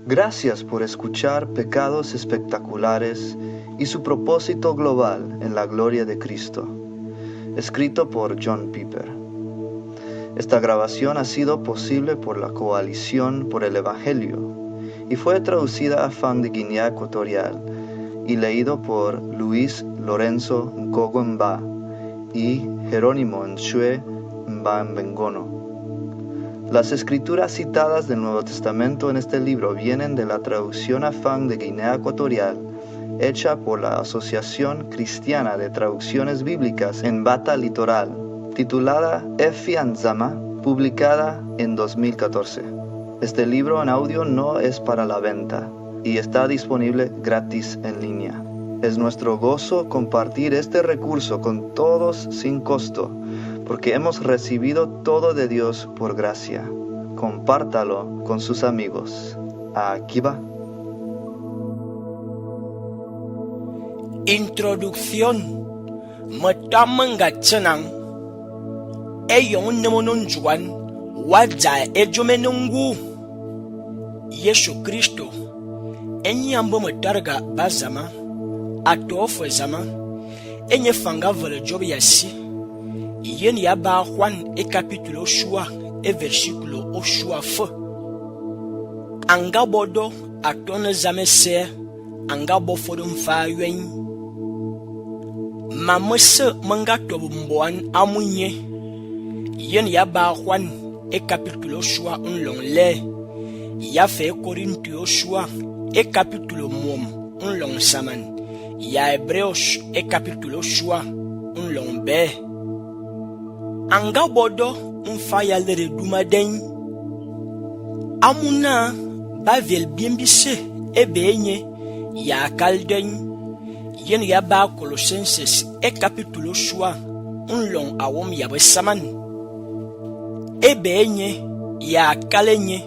Gracias por escuchar Pecados Espectaculares y su propósito global en la gloria de Cristo. Escrito por John Piper. Esta grabación ha sido posible por la Coalición por el Evangelio y fue traducida a Fang de Guinea Ecuatorial y leído por Luis Lorenzo Nkogo Mba y Jerónimo Nshue Mba Mbengono. Las escrituras citadas del Nuevo Testamento en este libro vienen de la traducción a Fang de Guinea Ecuatorial, hecha por la Asociación Cristiana de Traducciones Bíblicas en Bata Litoral, titulada Efi Nzama, publicada en 2014. Este libro en audio no es para la venta y está disponible gratis en línea. Es nuestro gozo compartir este recurso con todos sin costo, porque hemos recibido todo de Dios por gracia. Compártalo con sus amigos. Aquí va. Introducción. Matamenga tsenang. Eyong nemonon juan. Waja ejumenungu. Yesu Kristo. Enyambo matarga bazama. Atofo zama. Enye fanga vole job yasi. Yen yaba Juan e capítulo shua e versículo o shua fe. Anga bodo atone zame se. Anga bofodum fa yuen. Mamese manga tobumboan amunye. Yen yaba Juan e capítulo shua unlong le. Ya fe Corintio shua e capítulo mom unlong saman. Ya Hebreos e capítulo shua unlong be. Anga bodo mfaya lere dumaden. Amuna bavel biembise ebenye ya kalden. Yen ya ba Colossenses e capítulo shua unlong awom ya besaman. Ebenye ya kalenye.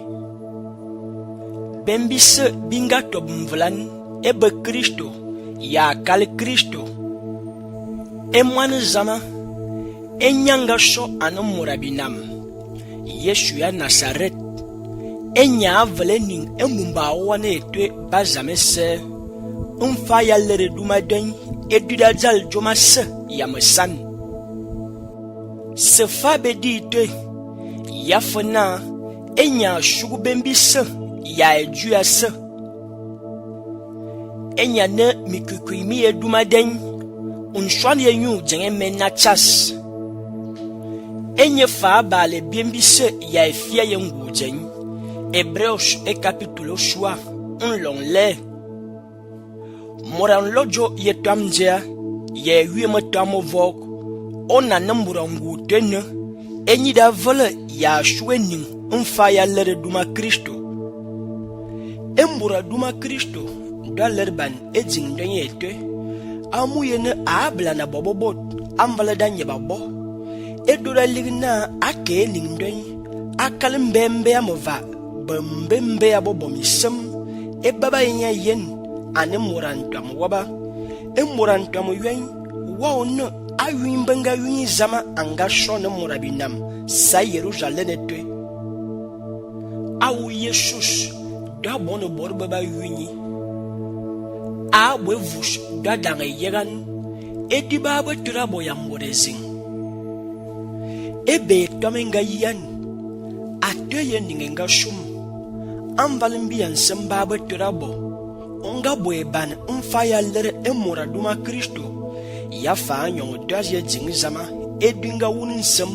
Bembise binga tobumvlan ebe Kristo ya kal Kristo. Emwan zama enyanga sho anamurabinam. Yesu ya Nazaret. Enya avlening emumba wane etwe bazamese. Umfa ya lere dumaden edudajal jomase ya mesan. Sefa bedi itwe yafana enya shugubembise ya ejuase. Enya ne mikukwimi edumaden unshwan yenyu jenge mena chas. Enye fa bale biembise ya efia yengu jeng. Hebreos e capítulo shua unlong le. Moran lojo yetamjea ye huye tamo vok. Ona namurangu tene. Enyi da vole ya shwening unfa ya lere duma Kristo. Embura duma Kristo da lerban ejing denye etwe. Amu yene abla na bobobot amvala danye babo. Edura ligna ake ningden akalimbe amova bembembe abobomisem ebaba yen ane morantam waba emorantam yuen waono ayimbenga yun zama anga shone morabinam sa Jerusalem etwe awu Jesus da bono borbaba yuni a wevush da danga yegan ediba betura boyamborezing ebe tomenga yan ateye ningenga shum amvalimbian semba beturabo onga boeban mfaya lere emora duma Kristo ya fa nyon daje jingzama edinga wunin sem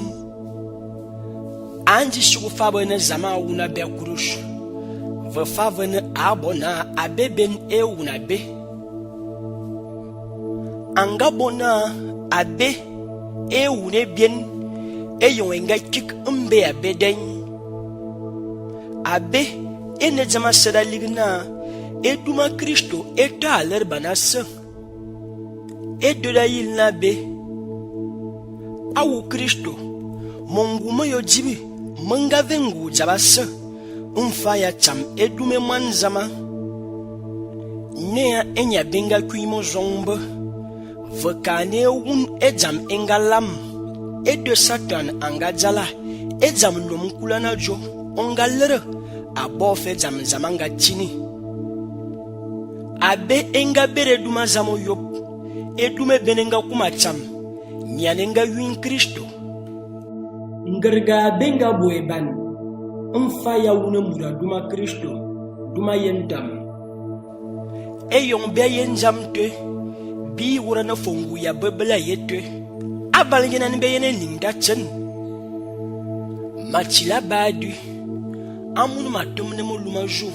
anji shufa bene zama wuna be kurush ve favene abona abeben e wuna be anga bona abe e wune bien eyon enga kik mbe abeden abe ene jama seda ligna eduma Kristo eta aler banasa edoda yilna be awu Kristo mongu moyo jibi manga vengu jabasa umfaya cham edume manzama nea enya benga kuimo zomba vekane wun ejam engalam edo Satan angajala ejam nomkulana jo ongalere abo fe zamanga chini abe enga bere duma zamo yop edume benenga kumacham nyanenga win Kristo ngerga benga boeban mfa ya wuna mura duma Kristo duma yendam eyong be yenjam te bi wura na fongu ya bebela yete abalingena nbe yene ninda chen machila badu amunu matumne mo lumaju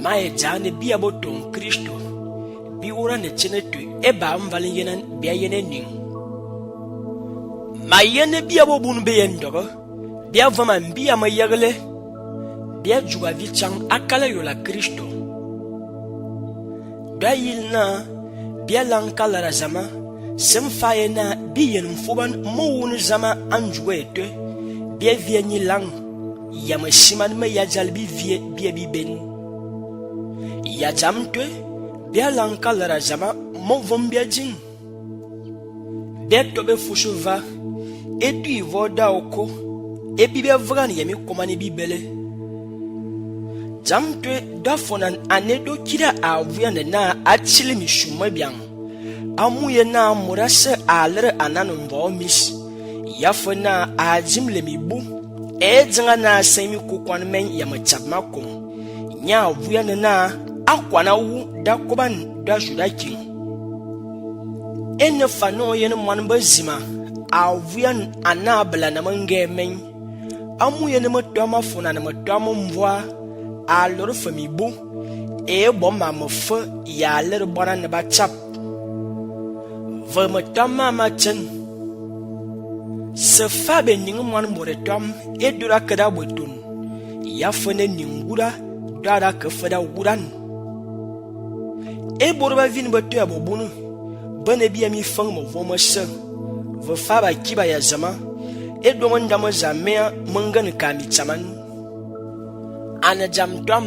maye jane bi aboton Kristo bi wura ne chenetwe eba ambalingena bi yene ning mayene bi abobun be yendogo bi avama mbi amayagle bi ajuga vichang akala yola Kristo dayilna bi alankala zama semfayena bi yen mfoban mowun zama anjuete bi vienyi lang yamasiman me yajalbi vie bi ben yajamtwe bi alankala zama movom bi ajin beto be fushuva etu ivoda oko ebi be vrani yemi komani bibele jamtwe dafonan anedo kira avuya na achili mishuma biang amuye na murase alere ananu mbomis yafona ajimle mibu ejinga na semi kukwan men yamachapma kom nya avuya na akwana wu dakoban da judaki ene fano yen mwanba zima avuyan anabla na mangemen amuye ne matama fona na matama mvwa alor famibu e bomba mfa ya ler bona na bachap va matama machen se fabe ning mwan moretam e dura kada botun ya fone ningura dara ka fada wuran e borba vin batu abobunu bane biya mi fang mo voma se va faba kiba ya zama e do wanda mo zamea mungan kami chaman ana jamdam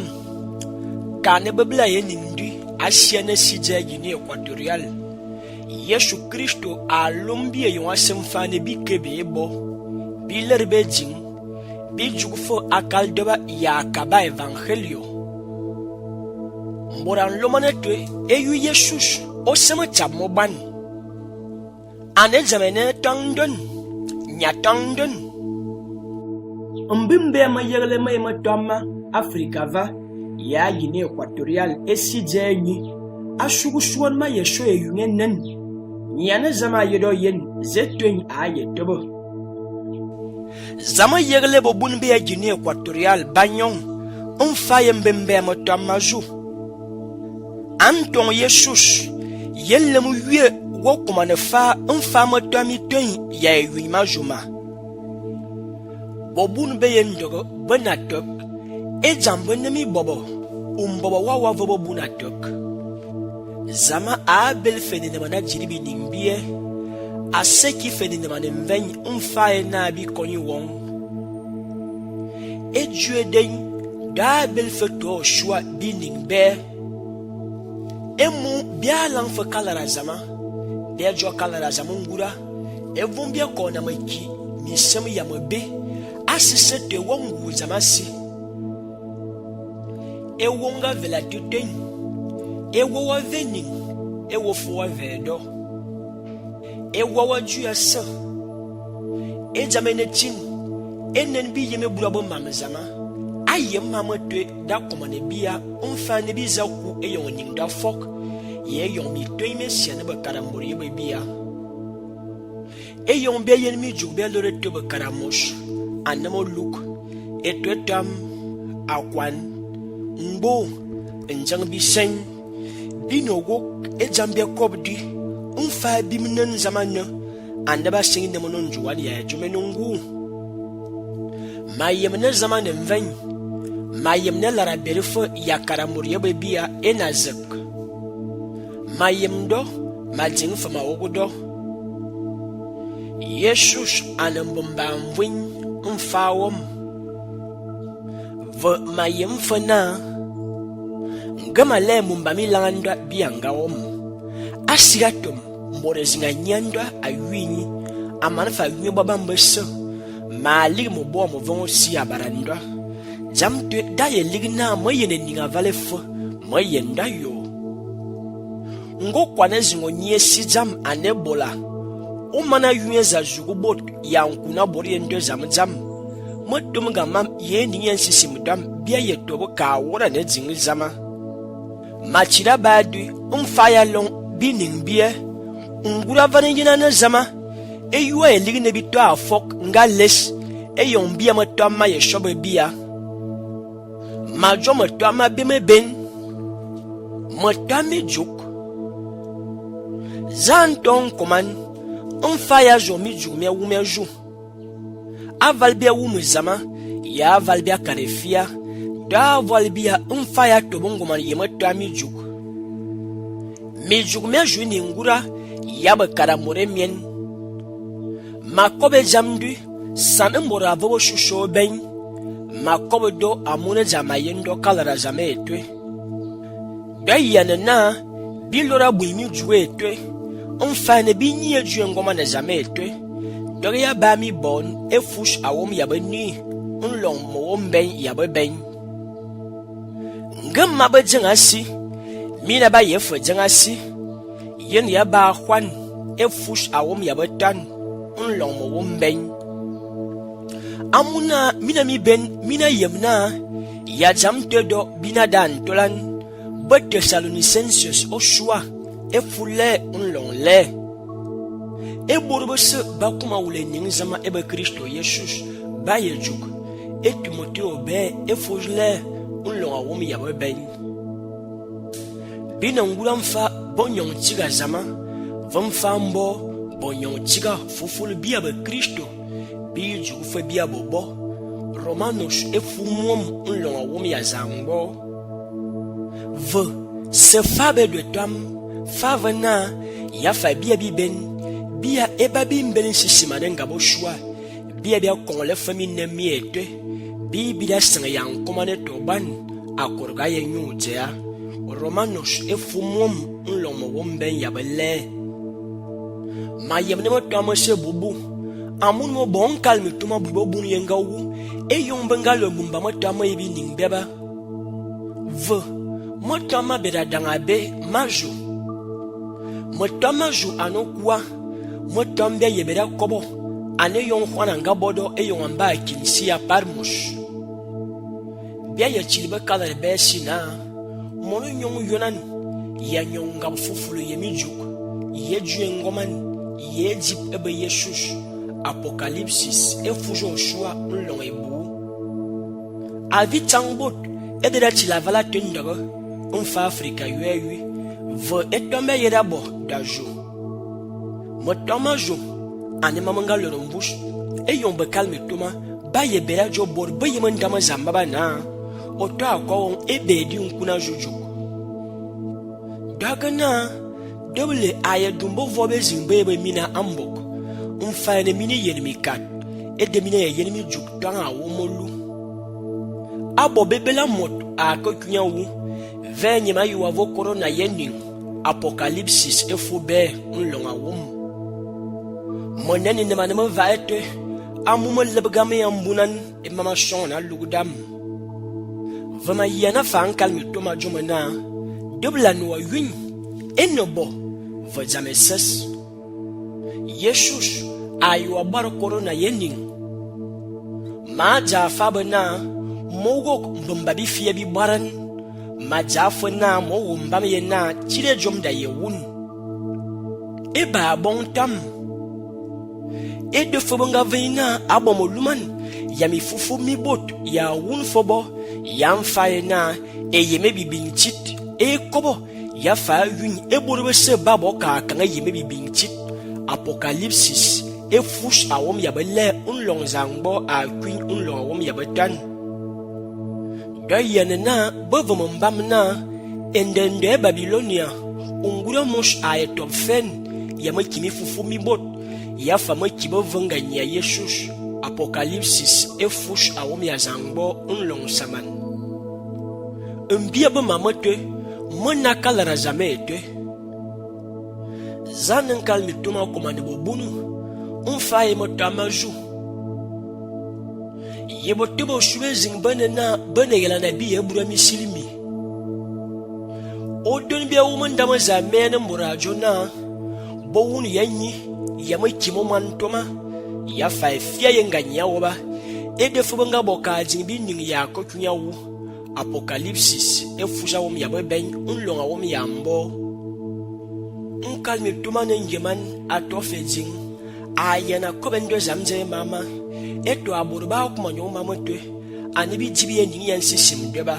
kane bebla yenindi asiana sija Guinea Equatorial Yesu Kristo alumbi yon asemfane bi kebe ebo bi lerbe jing bi jugufo akaldoba ya kaba evangelio mboran lomanetwe eyu Yesus osema chamoban ane jamene tangdon nyatangdon mbimbe mayele matama Afrika va ya Guinea Equatorial esijenyi ashugushwan ma yesho eyungen nyane zama yedo yen zetwen aye tobo zama yegle bobun be ya Guinea Equatorial banyon mfaye mbembe matama ju anton Yesus yelle mu wie wokuma ne fa mfa matami twen ya ewima juma bobun be yendogo bonatok ejambo nemi bobo umbobo wawa vobo bunatok zama abel fenine mana jiribi nimbie aseki fenine mana mven mfae na bi konyi won ejue den da abel feto shwa bi nimbe emu bialang fe kalara zama bejo kalara zama ngura evumbia kona maki misem ya mobe asise te wongu zama si ewonga vela tuten ewo wa vening ewo fo wa vedo ewo wa juasa ejamene chin enen bi yeme burabo mamzama ayem mamotwe da komane bia umfa ne bi zaku eyon ning da fok ye yon mi toime siane ba karambori be bia eyon be yen mi jube lore to ba karamosh anamo look etwetam akwan mbo enjang bi sen binogo ejambia kobdi umfa bimnen zamanya andaba sen ne monon juwali ya jumenungu mayem ne zamane mven mayem ne lara berifo ya karamuriye bebia enazek mayem do majing fama ogudo Yesus anambomba mvin mfawom va mayem fana ngama le mumba milanda biangawom asigatum morezinga nyanda awinyi amanfa nwe babambeso mali mo bo mo von si abarandwa jam tue da ye ligna mo ye ne ninga vale fo mo ye nda yo ngo kwane zingo nye si jam anebola umana yunye za jugubot ya nkuna bori endo jam mo dum ga mam ye ni yen sisi mudam bia ye tobo ka wora ne jingi zama machira badu fire long bining bie ngura vanengina na zama eyuwa eligine bito afok nga les eyon bia matama ye shobe bia majo matama bime ben matami juk zanton koman fire jo mi jumia wumeju avalbia wumu zama ya avalbia karefia da avalbia fire tobongo man ye matami juk mi juk me juni ngura yaba karamore mien makobe jamdu san mbora vobo shusho ben makobe do amune jamayendo kalara jame etwe dayana na bilora buimi juwe etwe onfane binyi eju ngoma na jame etwe doya ba mi bon efush awom yabani unlong mo ben yaben ngamma ba jengasi mina ba yefu jengasi yen ya ba kwan efush awom yabetan unlong mo ben amuna mina mi ben mina yemna ya jam tedo binadan tolan but Thessalonicenses oshua efule unlong le eborobose bakuma wule ning zama ebe Kristo Jesus ba yejuk Timotheo be efule unlong awom yaben bina ngula mfa bonyong chiga zama vamfa mbo bonyong chiga fufulu bia be Kristo bi jugufe bia bobo Romanos efumum unlong awom ya zambo v se fabe de tam favana ya fa bia bi ben bia eba bi mbelin sisima denga bo shwa bia bia konle famine miete bi bia sanga yang komane toban akorga yenyu jea Romanos efumum unlong mo womben ya bele ma yemne mo tamase bubu amuno bon kalmi tuma bubo bunu yenga wu eyong bengalo bumba mo tama ibi ning beba v mo tama beda danga be maju mo tama ju anokwa mo tambe yebeda kobo ane yon khwana ngabodo eyong amba kinsi ya parmus bia ya chilbe kala be sina mono nyong yonan ya nyong ngam fufulu yemijuk yeju ngoman yejip ebe yesus Apocalypsis efujo shua unlong ebu avi tangbot edera chilavala tendere unfa Afrika yuewi vo etome yerabo dajo motama jo anema mangalo rombush eyon be kalme toma baye bera jo bor baye mandama zamba bana oto akon ebedi unkuna juju dagana double ayedumbo vobe zimbebe mina ambok umfane mini yenimi kat edemine yenimi juk tanga womolu abo bebela mot akokunya wu venye mayu wavo corona yening Apocalypsis efube unlonga wom moneni ne manema vaete amumo lebgame yambunan e mama shona lugudam vama yana fan kalmi toma jomana debla no yun enobo vajameses Jesus ayu abar corona yening maja fabana mogo mbambabi fie bi baran maja fona mo mbam yena chire jomda yewun eba bon tam e de fobonga veina abomoluman yami fufu mi bot ya wun fobo yam faena e yeme bibinchit e kobo ya fa yun e borbe se babo ka kan yeme bibinchit Apocalypsis efush awom yabele unlong zangbo a queen unlong awom yabetan dayanena bovom mbamna endende Babylonia ungura mosh a top fen yamakimi fufu mi bot ya fama kibo vanganya Jesus Apocalypsis efush awom ya zangbo unlong saman mbiabo mamote mona kala zamete zanen kalmi tuma komande bobunu unfaye motamaju Yebo tubo shube zing bane yela na bi ebura misilimi. Odon bia woman dama za mena murajo na bo wunu yanyi ya kimo mantoma ya faifia yenganya woba edefo banga boka jingbi ning ya kotunya wu apocalypsis efuja wom ya beben unlonga wom ya mbo unkalmi tumane ngeman atofejing ayana kobendo zamze mama eto aburba kuma nyoma motwe anibi jibi ending yan sisim deba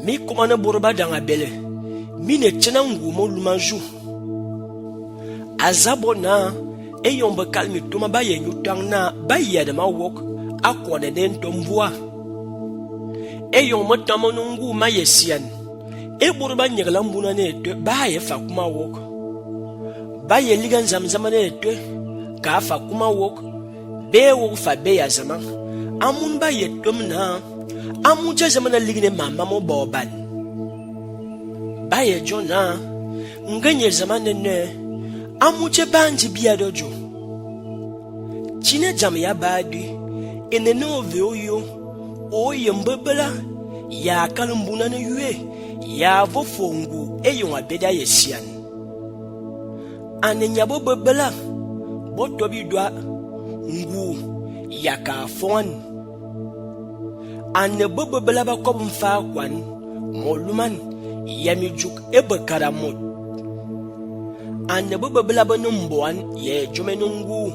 mi kumana burba danga bele mi ne tena ngumo lumanju azabona eyombe kalmi tuma baye nyutang na baye de mawok akwane den tombua eyombe tamonungu mayesian eburba nyegala mbuna ne te baye fakuma wok baye ligan zamzama ne te ka fakuma wok be wo fa be ya zaman amun baye tomna amuja zamana ligine mama mo boban baye jona nganye zamane ne amuche banji biya dojo chine jam ya badi ene no veoyo o yembebela ya kalumbuna ne yue ya vofongu eyo abeda yesian anenya bobebela botobi dwa ngu ya ka fon ane bobebela ba kobumfa kwan moluman yamijuk ebekaramot ane bobebela banumboan ye jumenungu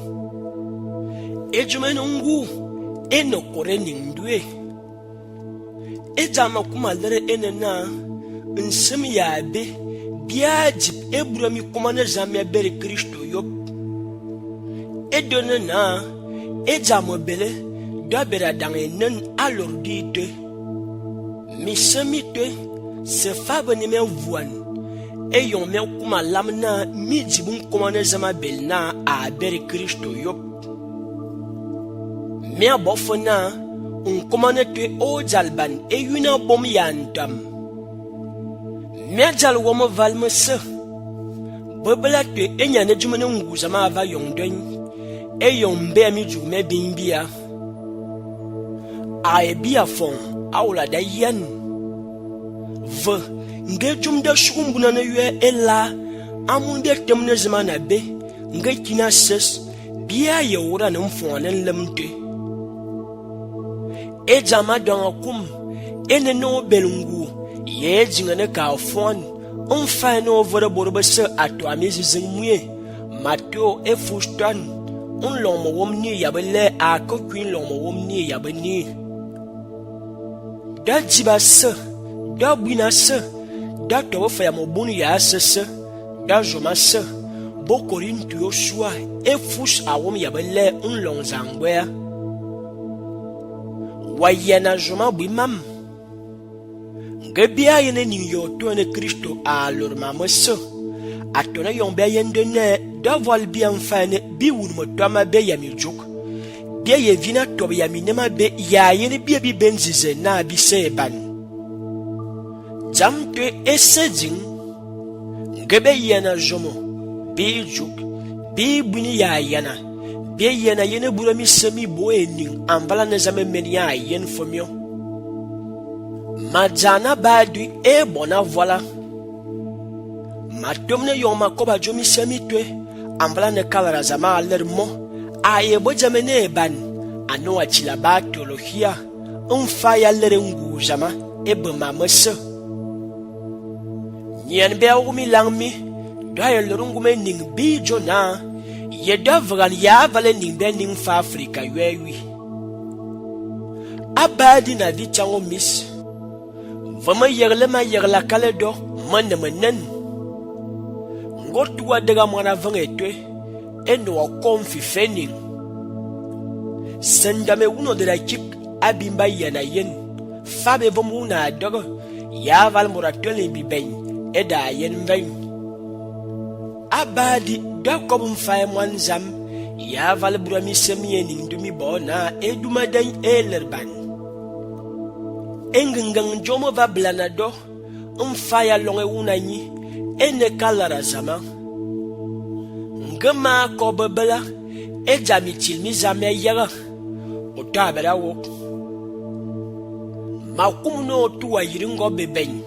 ejumenungu eno kore nindwe ejama kumalere enena nsem ya be biajib eburami kumane zamia bere Kristo yop edonena ejama bele dobera dangenen alordite misemite se fabani me vuan eyon me kuma lamna mijibun kumane zama belna a bere Kristo yop me abofona kumane te o jalban eyuna bom yantam me jal womo valmese bobela te enya ne jumene nguza ma va yongden eyombe mi jume bimbia aebia fon awla da yan v nge jumda shukumbuna na yue ela amunde temne zamana be nge kina ses bia ye wura ne mfonen lemte ejama donga kum ene no belungu ye jingane ka fon onfa no vore borbe se ato amizi zingmuye mateo efustan un lomo womni yabele akokwin lomo womni yabeni da jiba se da bina se da to fa mo bonu ya se da joma se bokorin tu yoshua efus awom yabele un long zangwea wayena joma bimam gebia yene ni yoto ne Kristo a lor mamoso atona yombe yende ne davol bien fane bi wun mo toma be yamijuk bia ye vina to be yaminema be ya yene bia bi benzize na bi seban jamte esejin gebe yena jomo bi juk bi buni ya yana be yena yene burami semi boening ambala na zame menia yen fomio majana badu e bona voila matomne yoma koba jomi semi twe ambala ne kalara zama alermo aye bojamene ban ano achila ba teologia unfa ya lerengu zama ebe mamese nyen be umi langmi doye lerungu me ning bi jona ye davran ya vale ning be ning fa Afrika yewi abadi na di chango mis vama yerle ma yerla kale do manne manen ngortu wa daga mwana vangetwe endo wa konfi fening sendame uno de la chip abimba yana yen fabe vomu na dogo ya val moratole bi ben eda yen ben abadi da kobum faye mwanzam ya val burami semiyeni ndumi bona eduma dan elerban engengang jomo va blanado faya longe unanyi ene kalara zama ngema ko bebela ejami chilmi zame yara otabera wo makum no tuwa yiringo beben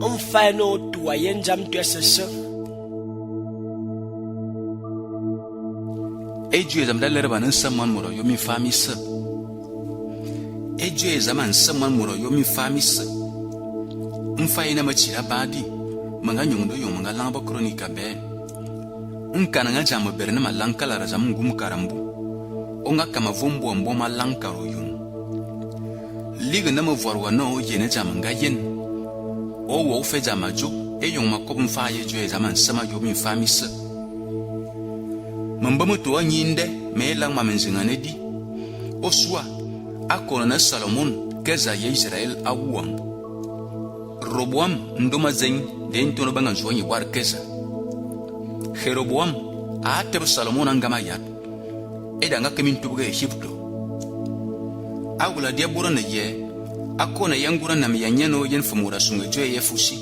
umfa no tuwa yenjam tuesese Eju ezam da lerba nan saman muro yo mi fami se. Eju ezam an saman muro yo mi fami se. Umfa ina machira badi manga nyundo yo manga lamba kronika be. Unkana nga jama berne ma lankala razam ngum karambu. Onga kama vombo ambo ma lankaro yum. Liga na ma vorwa no yene jama nga yen. O wo fe jama jo e yung makob mfa ye jo ezam an sama yo mi fami se. Mambamo to nyinde me lang mamenzinga nedi oswa akona na Salomon keza ye Israel awuang Roboam ndoma zen den tono banga zwanyi war keza Jeroboam atebe Salomon angama yat edanga kemin tubuga Egypto agula dia burana ye akona yangura na miyanyano yen fumura sunga joye yefusi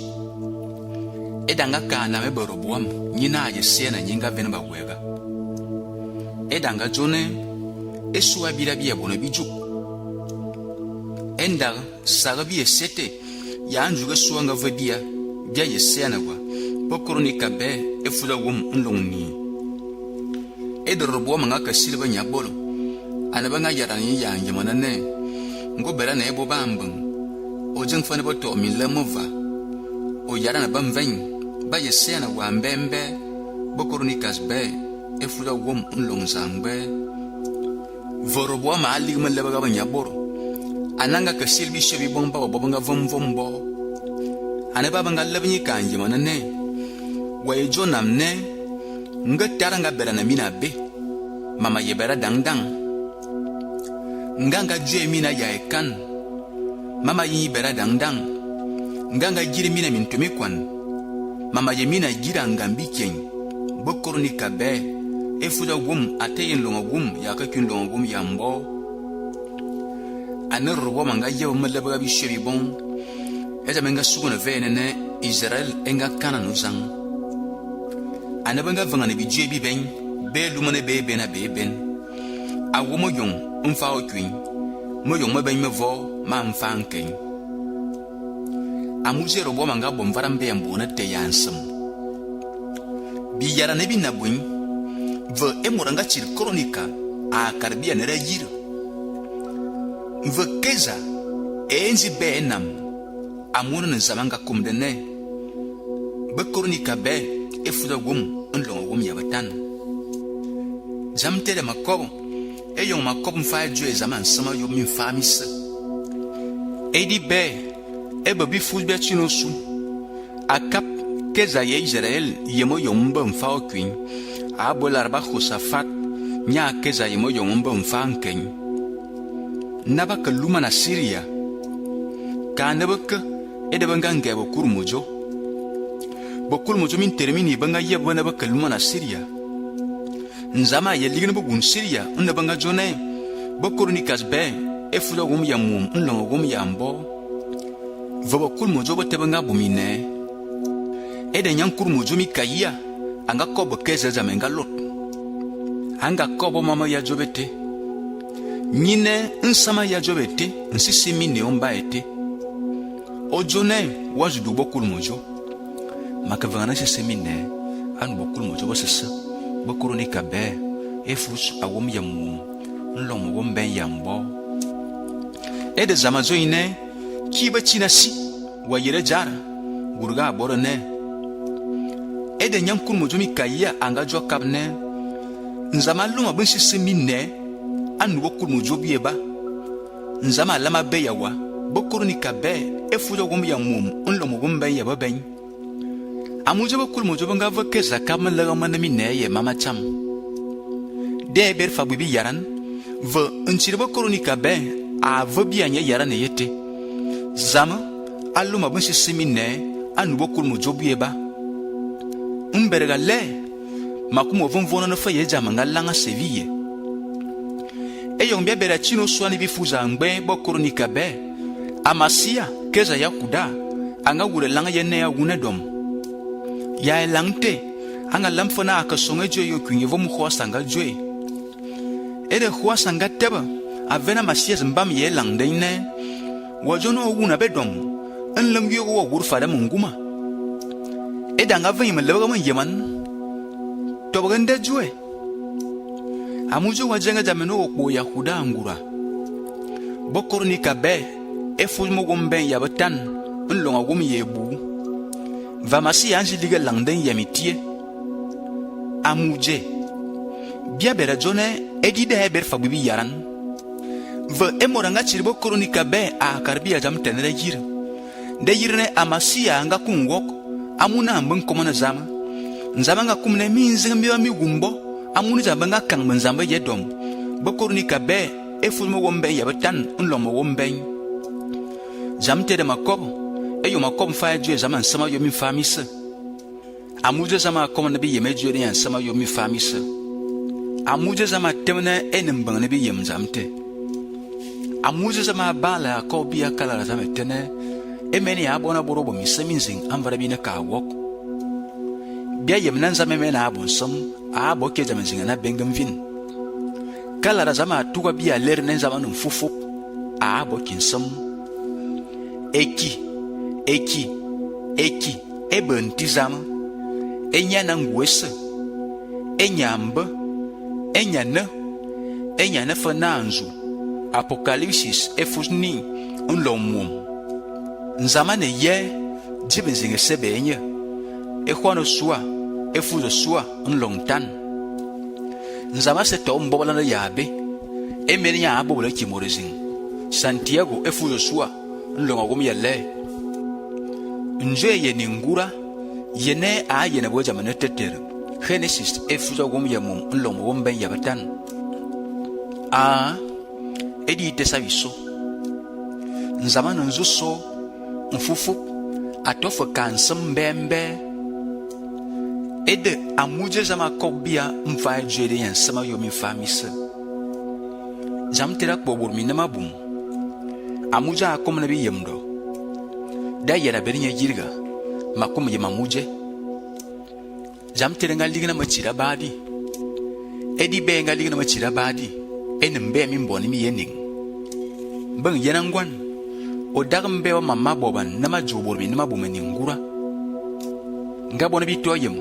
edanga kana me Roboam nyina ye sena nyinga venba wega edanga jone esua bilabia bona biju enda sagabi esete ya anjuga suanga vebia bia yesena kwa pokronika be efuda wom nlongni edorbo manga kasilba nyabolo anabanga yarani yanje manane ngobera na ebo bambung ojeng fane boto milemova o yarana bamven ba yesena wa mbembe bokronikas be efuda wom nlong zangbe vorobwa ma ali maleba ga banyaboro ananga ka silbi shebi bomba babanga vombo ane baba ngalabnyi kanje manane waye jonamne ngatara ngabera na mina be mama yebera dangdang nganga je mina ya ekan mama yibera dangdang nganga jiri mina mintumi kwan mama yemina jira ngambi ken bokorni kabe efuda wum ateyin longa wum ya ka kin longa wum yambo aner robo manga yew malaba bi shebi bon eza menga suguna venene Israel enga kana nuzang anabanga vangana bi jebi ben be lumane be bena be ben awomo yong umfa okwin mo yong maben mevo ma mfa nken amuje robo manga bomvara mbe mbona te yansam bi yara ne bi nabun ve emoranga chir kronika a karbia nera yir ve keza enzi benam amuna nzamanga kumdene be kronika be efuda gum onlongo gum yabatan zamtere makobo eyong makobo mfa jwe zaman sama yo mi famisa edi be ebabi fuzbe chinosu akap keza ye Israel yemo yomba mfa okwin abolarba Josafat nya keza yemo yomba mfa nken naba kaluma na Syria kanabaka edabanga ngebo kurmujo bokulmujo min termini banga yebona ba kaluma na Syria nzama yeligina bugun Syria unabanga jone bokurnikas be efuda gum yamum unlongo gum yambo vobokul mojo botebanga bumine ede nyankur mojo mikaya anga kobo keza zamenga lot anga kobo mama ya jobete nyine nsama ya jobete nsisi mine omba ete ojone wajudu bokul mojo makavana sesemine anu bokul mojo bosesa bokuruni kabe efus awom yamum nlomo gombe yambo ede zamazo ine kiba chinasi wa yere jara gurga borone ede nyankur mojumi kaya anga jokabne nzama luma bunsi semine anu bokur mojobi eba nzama lama beyawa bokurni kabe efudo gum ya mum onlomo gumbe ya baben amuje bokur mojobo nga vakeza kam la mana mine ye mama cham de ber fabubi yaran ve nchire bokurni kabe a vabi anya yaran yete zama aluma bunsi semine anu bokur mojobi eba umberga le makumo vonvona no faye jamanga langa seviye eyong bia bera chino swani bifuza ngbe bokronika be amasia keza yakuda anga gure langa yene ya gunedom ya elangte anga lamfona akasonga jo yo kwinye vomu khwasanga joe ere khwasanga teba avena masias mbam ye lang dine wajono wuna bedom en lam yo wo wur fada munguma edanga vin me lewa man yeman to bagande jwe amujo wajenga jameno okbo yahuda angura bokorni kabe eful mo gomben yabatan en longa gum yebu vamasi anji liga langden yamitie amuje bia bera jone edi de heber fabibi yaran ve emoranga chirbo kronika be a karbia jam tenere yir de yirne amasia nga kungwok amuna mbon komona zama nzama nga kumne minzi mbiwa mi gumbo amuni zamba nga kang manzamba yedom bo kronika be efulmo gombe yabatan unlomo gombe jam tede makobo eyo makobo fa jwe zaman sama yo mi famisa amuje zama komona bi yeme jwe yan sama yo mi famisa amuje zama temna enem bang bi yem zamte amuje zama bala ko biya kala zama tene emeni abona borobo miseminzing amvara bina ka wok biya yem nan zama mena abon som abo ke zama zinga na bengam vin kala zama tuwa biya ler nan zama num fufu abo kinsam eki eben tizama enya nangwese enyamba enyana fananzu apocalypsis efusni unlomum nzamane ye jibenzinge sebenye ekhwano swa efuzo swa unlongtan nzama se to mbobola na yabe emeri nya abobola kimorezing Santiago efuzo swa unlonga gomyale nje ye ningura yene a yene boja manetetere Genesis efuzo gomyamum unlonga gomben yabatan edi tesaviso nzama nzuso mfufu atofa kansam bembe ede amuje zama kobia mfa jere yan sama yo mi famisa jamtera kbobur mi namabum amuja akom na bi yemdo da yera berinya jirga makom ye mamuje jamtera ngaligna machira badi edi be ngaligna machira badi enembe mi mboni mi yening bang yenangwan o dagambe wa mama boban nama jobor mi nama bumeni ngura ngabona bitoyem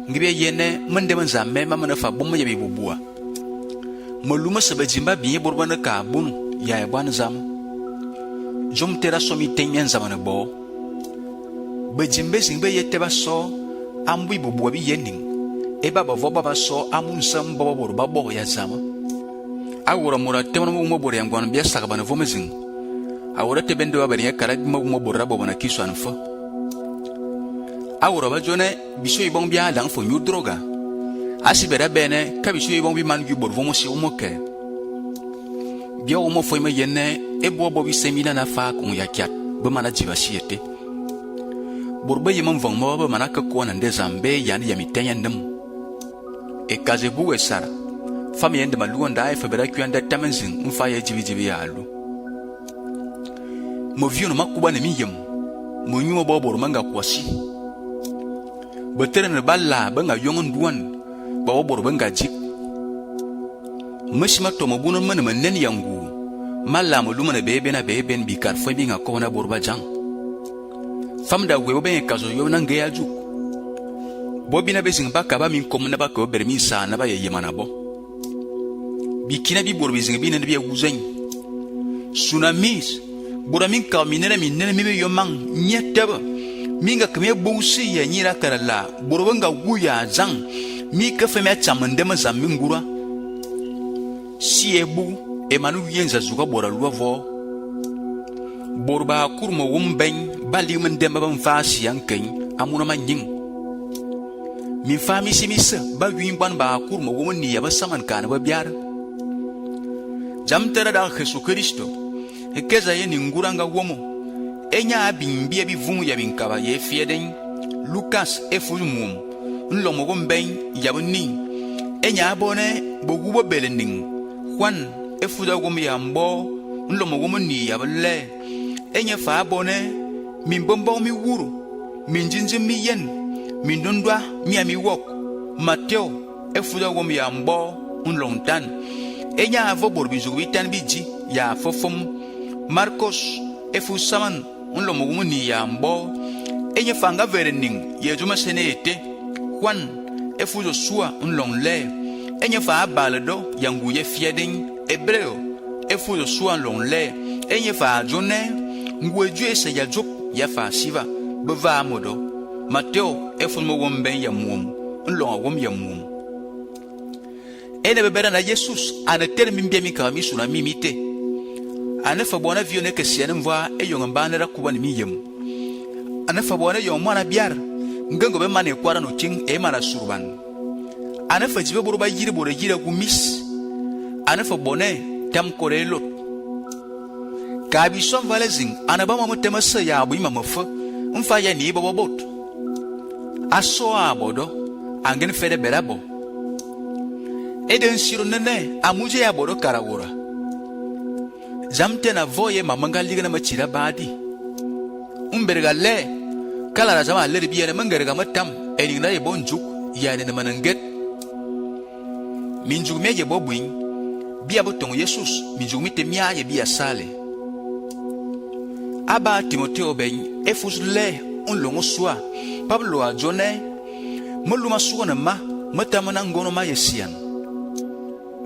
ngibe yene mende manzame mama na fa bomma yebi bubua moluma sabajimba biye borbana ka bunu ya bwana zam jom tera somi tenyen zamana bo bajimbe singbe yete ba so ambu bubua bi yening e baba vo baba so amun sam baba bor babo ya zama awura mura temana mo bor yang gwan biya sakabana vo mezing awura tebende wa bariya karab mo bor rabo bana kiswan fo awura ba jone biso ibon biya lang fo nyu droga asibera bene ka biso ibon bi man gu bor vo mo si o mo ke biya o mo fo me yenne e bo bi semina na fa kun ya kyat be mana jiba siete bor be yimon von mo ba mana ka ko na nde zambe yani ya mitenyen ndem e kaze bu e sara fami yende maluwa nda efe bera kyanda tamenzin mfa ya jibi ya alu mo viyo no makuba ne miyem mo nyuwa bobor manga kwasi betere ne balla banga yongon duwan bobor banga jik mashima to mo bunun man manen yangu malla mo lumana bebe na bebe bi kar fo bi nga ko na borba jang famda we be kazo yo na ngeya juk bobina bezing baka ba min kom na baka bermi sa na ba yemana bo bikina bi borbi zinga bi ne bi wuzen tsunamis buramin ka minene mi yomang nyetaba minga kame busi ya nyira karala borobanga guya zang mi ka feme chamande mazammi ngura siebu e manu yenza zuga bora luavo borba kurmo wumben bali mendemba ban fasi yanken amuna manyin mi fami simisa ba wimban ba kurmo wumni ya ba saman kana ba biara jamtera da Jesu Kristo ekeza ye ninguranga womo enya abimbia bivumu ya binkaba ye fieden Lucas efulmum nlomo gomben yabuni enya abone bogubo belening Juan efuda gom ya mbo nlomo gomoni yabale enya fa abone mimbombo mi wuru minjinji mi yen mindondwa mi ami wok Mateo efuda gom ya mbo nlongtan enya vo bor bi zugu tan bi ji ya fofom Marcos efu saman unlo mugumu ni ya mbo enye fanga verening ye juma senete Juan efu zo sua unlong le enye fa balado yangu ye fieding Hebreo efu zo sua long le enye fa jone ngweju ese ya jop ya fa siva beva modo Mateo efu mo womben ya mum unlong wom ya mum ene bebera na Jesus ana termi mbiami ka mi suna mimite ana fa bona vione ke siene mva e yonga bana ra kuba ni miyem ana fa bona yong mana biar ngango be mane kwara no ting e mana surban ana fa jibe buru ba yiri boro yira ku mis ana fa bone tam korelo ka bi som valezing ana ba mo tema se ya bu ima mofa mfa ya ni bobo bot aso abodo angen fede berabo eden siro nene amuje ya bodo karawura zamte na voye mamanga liga na machira badi umberga le kala na zama le biya na mangarga matam eni na ye bonjuk ya ne mananget minjuk meje bobuin biya botong Jesus minjuk mite mia ye biya sale aba Timoteo ben efus le unlongo swa Pablo a jone moluma suona ma matamana ngono ma yesian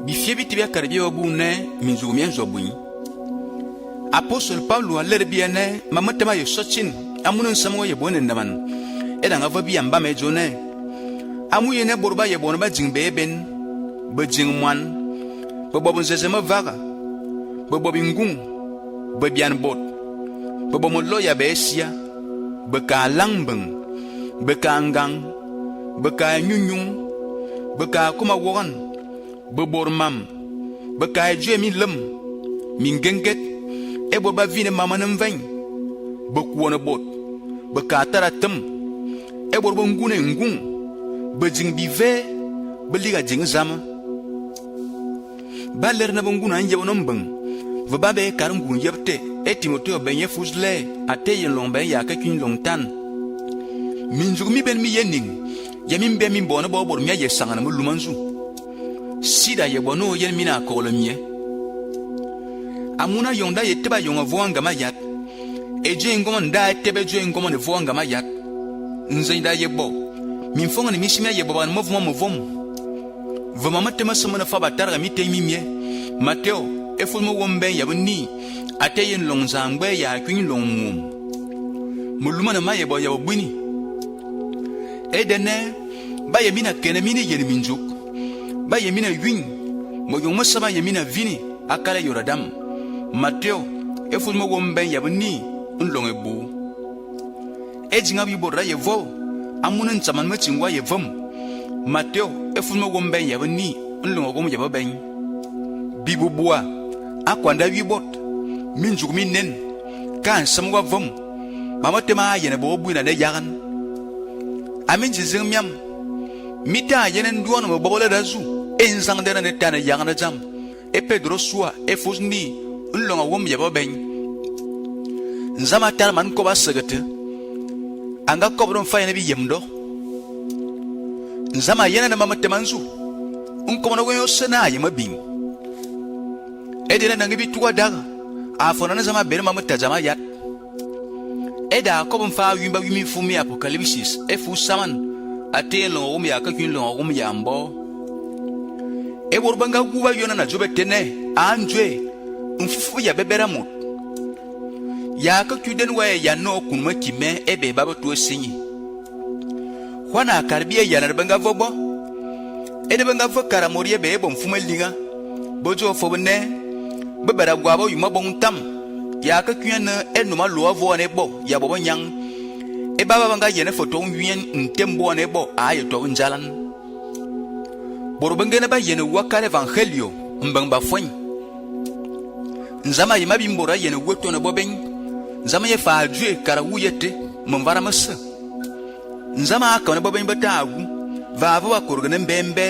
bifie bitibia karibia obune minjuk mienzo buin Apostle Paulo a ler biene mamatema yo sochin amunun samgo ye bonen naman edanga vabi amba me jone amu yene borba ye bonba jingbe ben be jingman be bobun zezema vaga be bobingung be bian bot be bomolo ya besia be ka langbeng be ka ngang be ka nyunyung be ka kuma wogan be bormam be ka jemi lem mingenget ebo ba vine mama nan vain be kuona bot be ka taratem ebo bo ngune ngung be jing bi ve be liga jing zama ba ler na nguna anje wonon bang ve ba be kar ngun yebte e Timoteo ben ye fuzle ate yen long ben ya ka kin long tan min jugmi ben mi yening yamin be min bona bo bor mi ye sangana mu lumanzu sida ye bono yen mina ko le mie amuna yonda yeteba yonga vuanga mayat eje ngoma nda tebe je ngoma ne vuanga mayat nzenda yebo minfonga ni mishimia yebo ban movuma movom vuma matema semana fa batara mi te mimie Mateo efulmo wombe yabni ateyen longzangbe ya kwin longmum muluma na mayebo yabo buni edene ba yemina kene mini yen minjuk ba yemina win mo yongma sama yemina vini akala yoradam Mateo efulmo wombe yabni unlonge bu ejinga bi borra yevo amunan chaman ma chingwa yevom Mateo efulmo wombe yabni unlonge gom yababen bibubua akwanda wibot minjuk minen kan samwa vom mama tema yene bo buina de yagan amin jizing miam mita yenen duon mo bobola dazu enzang dena ne tane yagan jam e Pedro sua efusni unlonga wom yababen nzama tar man ko basagate anga kobron fayne bi yemdo nzama yena na mama temanzu unko na goyo sena yema bin edena nangibi tuwa daga afona na zama bere mama tajama yat eda kobon fa yimba wimi fumi apocalypse efu saman atelo wom ya ka kin lo wom ya mbo e borbanga kuba yona na jobetene anjwe mfufu ya bebera mo ya ka kuden waye ya no kunma kime ebe baba to sinyi wana karbie ya na banga vobo ede banga fakara moriye be bo mfuma linga bojo fobne bebera gwabo yuma bon tam ya ka kuyana enuma lo vo ne bo ya bobo nyang e baba banga yene foto nwien ntembo ne bo ayo to njalan borobanga na ba yene wakale evangelio mbanga fon nzama yima bimbora yene woto na boben nzama ye fa adue kara wuyete mvara masa nzama aka na boben batagu va ava korgane mbembe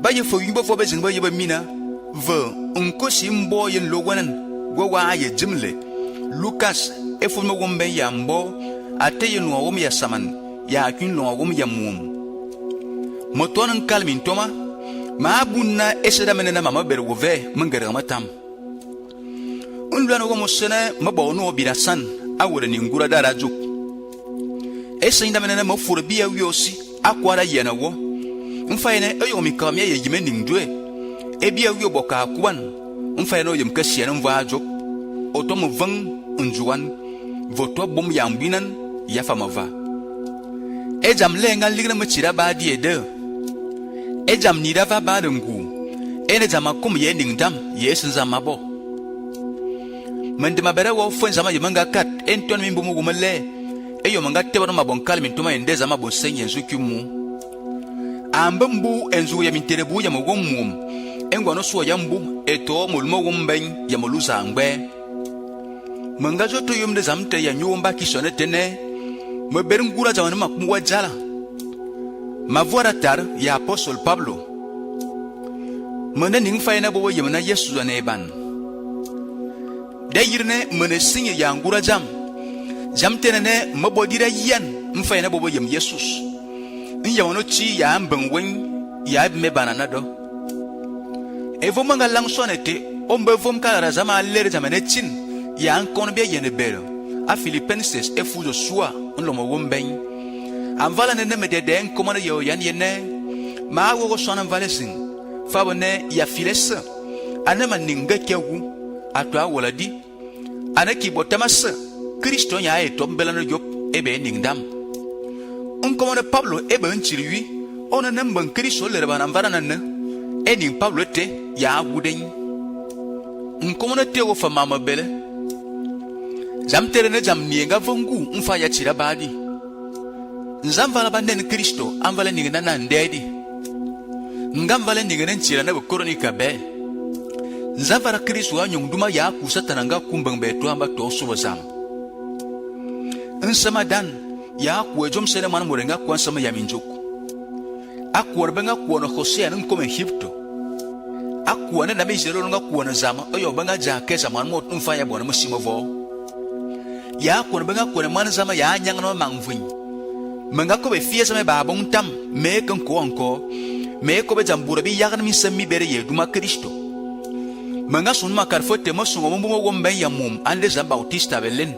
ba ye fo yimbo fo bezin ba yeba mina ve unko simbo yen logwanan gwa ye jimle Lucas efulmo gombe yambo ateye no wom ya saman ya kin no wom ya mum motonan kalmin toma ma bunna eseda menena mama berwove mengere matam unduan wo mosene mabo no birasan awore ni ngura dara juk esinda menena mo furbiya wiosi akwara yena wo mfaine eyo mikamya ye yime ningdwe ebia wi boka kwan mfaine oyem kasiena mva juk otomo vang unjuan voto bom yambinan yafamava ejam lenga ligna machira ba diede ejam nidava ba dengu ene jama kum ye ningdam yesin zamabo mende mabere wo fon zama yemanga kat enton mimbu mu gumale eyo manga tebano mabonkal mintuma ende zama bo senye nzukimu ambambu enzu ya minterebu ya mogomum engwano so yambu eto mulmo gumben ya moluza ngbe manga joto yumde zamte ya nyumba kisone tene mabere ngura jawana makumwa jala mavora tar ya apostol Pablo mende ning fayna bo yemna Yesu zane ban dayirne mene sinye ya ngura jam tenene mabodira yan mfayna bo yem Jesus nya wono chi ya mbenwen ya me banana do evo manga langsonete ombe vom kala zama lere zamane chin ya ankon be yene bero a Philippenses efuzo swa nlomo womben anvala ne medede enkomana yo yan yene ma wo sona valesin fabone ya files anema ninga kewu atwa woladi anaki botamas Kristo nya e tombelano yop ebe ningdam onkomana Pablo ebe nchiriwi ona nemban Kristo le bana mvana nan ening Pablo te ya guden onkomana te wo fa mama bele jam tere ne jam nienga vongu mfa ya chira badi nzamvala banden Kristo amvala ningena na ndedi ngamvala ningena nchira na bokoronika be nzamvala Kristo anyongduma ya kusatananga kumbangbe to amba to sobozam nsama dan ya kuejom sene man morenga kwa sama ya minjuku akwarbenga kuona Hosea nkome Egypto akwana na mejero nga kuona zama oyo banga ja kesa man mot mfa ya bona musimovo ya kwarbenga kuona man zama ya nyanga no mangvin manga ko be fiesa me ba bon tam me kan ko anko me ko be jambura bi yagan mi sammi bere ye duma Kristo manga sun makar fote mo sungo mo mo gombe ya mum ande za bautista belen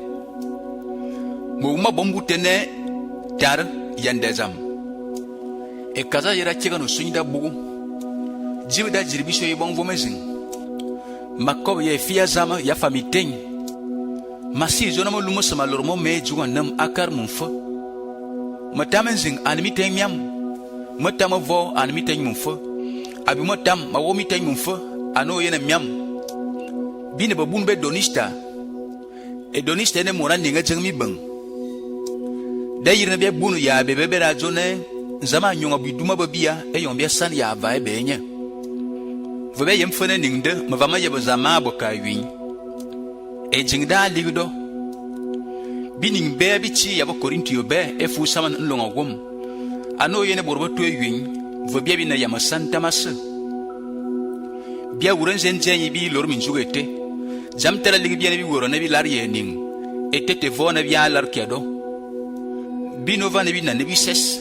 mo ma bombu tene tar yande zam e kaza yera chega no sunyida bugu jibida jirbiso yi bon vomezin makob ye fia zama ya famiten masi zona mo lumo sama lormo me juwa nam akar mun fa matamen zing anmi tay miam matama vo anmi tay mun fa abi matam ma wo mi tay mun fa ano yena miam bine babun be donista e donista ne mona ninga jengmi bang dayirna be bunu ya be bera jone zama nyonga biduma babia e yon be san ya va e benya vobe yem fene ningde ma vama ye zama bo kaywi e jingda ligdo bining be bichi ya bo Korintio be e fu saman nlonga gom ano yene borbo to ywin vobe bi na ya masanta mas bia wuren zenjenyi bi lor min jugete jam tera ligi bi ne bi woro ne bi lar ye ning e tete vo na bi alar kedo binova ne bi na ne bi ses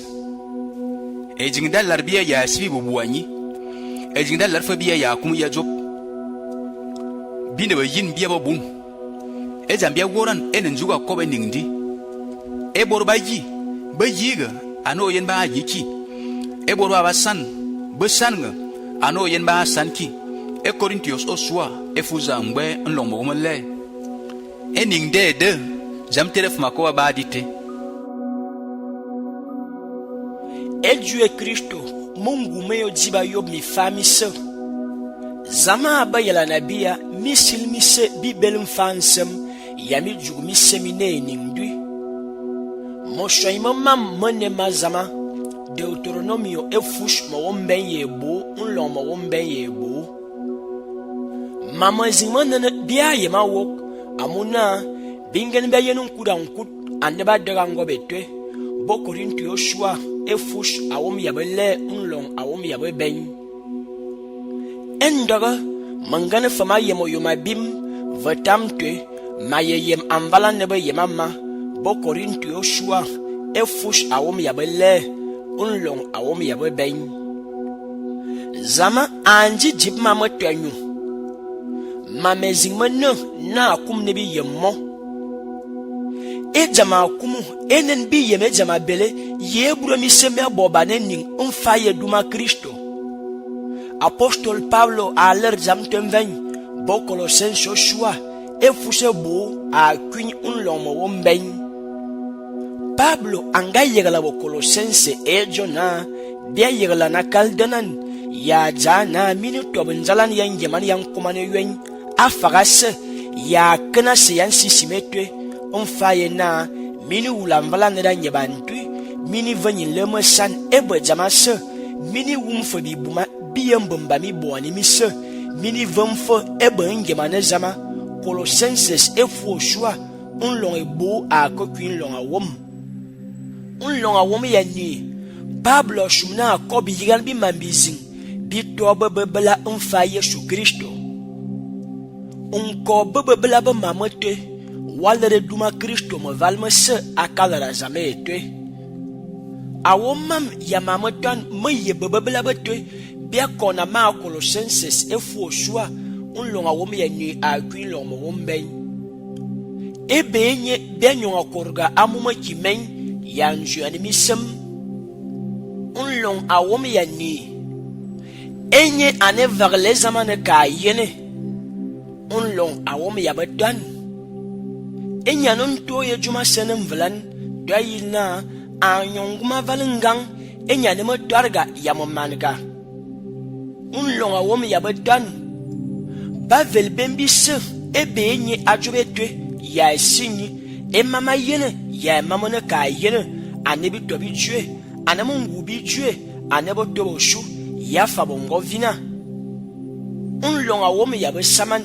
e jingda lar biya ya sibi bubuanyi e jingda lar fa biya ya kum ya job bine ba yin biya ba bun e jambia woran enen juga ko be ningdi e borba yi ba yiga ano yen ba yiki e borba ba san ba sanga ano yen ba sanki e Korintios oswa e fuza ngbe nlongo mole e ningde de jam telef makoba ba dite Ejue Kristo Mungu meyo jiba yob mi fami se zama abayala nabia misil mise bibel mfansem yami jugu misemine ningdui moshoimo mam mone mazama Deuteronomio efush mawomben yebo unlo mawomben yebo mama zimana bia yema wok amuna bingen be yenun kudankut andeba derango betwe bo Korintio Yoshua efush awom yabele unlong awom yabeben endaga mangane fama yemo yoma bim vatamte mayeyem amvala nebe yemama bo Korintio Yoshua efush awom yabele unlong awom yabeben Zama anji jib mama twanyu. Mame zingmane na akum nebi yemmo. E jama akumu enen bi yeme jama bele yebro mi seme bobane ning unfaye duma Kristo. Apostol Pablo a l'air jam tenveng bo Colosenses Joshua e fuse bo a kwin unlomo wombeng. Pablo anga yegala bo Colosenses e jona bia yegala na kaldanan ya jana minu tobinzalan yan yeman yan kumane ywen afagase ya kana se yan sisimetwe onfaye na mini ulamvala neda nyebantu mini vanyin lema san ebe jamase mini wumfo bi buma biyembomba mi boni mi se mini vamfo ebe ngemane zama Colosenses efu shua unlong ebo a kokwin long a wom unlong a wom ya ni Pablo shumna akobi yigan bi mambizing bi tobe bebela unfa Yesu Kristo unko bebela ba mamote walere duma Kristo mo valme se akalara zame etwe awomam ya mamotan me ye bebela betwe bia kona ma Colosenses efu shua unlonga wom ya ni akwin long mo womben ebenye benyo akorga amuma kimen ya nju animisem unlong awom ya ni enye ane verle zamane ka yene unlong awom ya bedan enya non to ye juma senem vlan dayina anyonguma valengang enya ne motarga ya momanga unlong awom ya bedan bavel bembi se ebenye ajobetwe ya sinyi emama yene ya mamone ka yene anebi tobi tue anamungu bi tue anebo tobo shu ya fabongo vina unlong awom ya besaman